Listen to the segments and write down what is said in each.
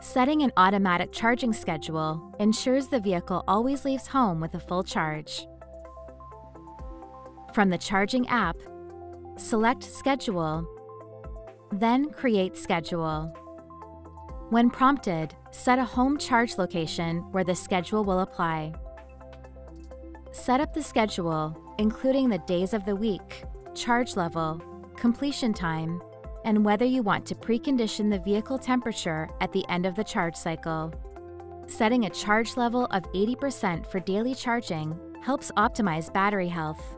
Setting an automatic charging schedule ensures the vehicle always leaves home with a full charge. From the charging app, select Schedule, then Create Schedule. When prompted, set a home charge location where the schedule will apply. Set up the schedule, including the days of the week, charge level, completion time, and whether you want to precondition the vehicle temperature at the end of the charge cycle. Setting a charge level of 80% for daily charging helps optimize battery health.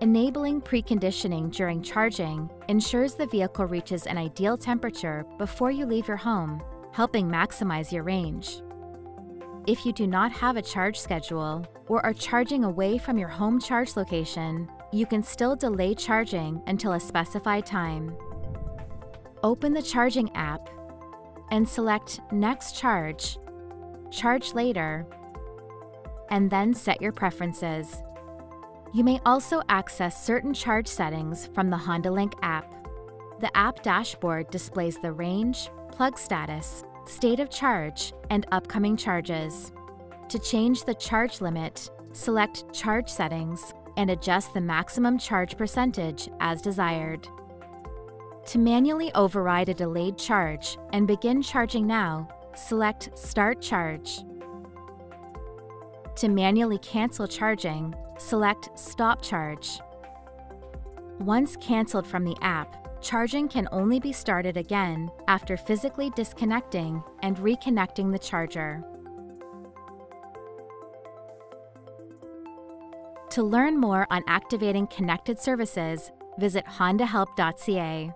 Enabling preconditioning during charging ensures the vehicle reaches an ideal temperature before you leave your home, helping maximize your range. If you do not have a charge schedule or are charging away from your home charge location, you can still delay charging until a specified time. Open the charging app and select Next Charge, Charge Later, and then set your preferences. You may also access certain charge settings from the HondaLink app. The app dashboard displays the range, plug status, state of charge, and upcoming charges. To change the charge limit, select Charge Settings and adjust the maximum charge percentage as desired. To manually override a delayed charge and begin charging now, select Start Charge. To manually cancel charging, select Stop Charge. Once canceled from the app, charging can only be started again after physically disconnecting and reconnecting the charger. To learn more on activating connected services, visit hondahelp.ca.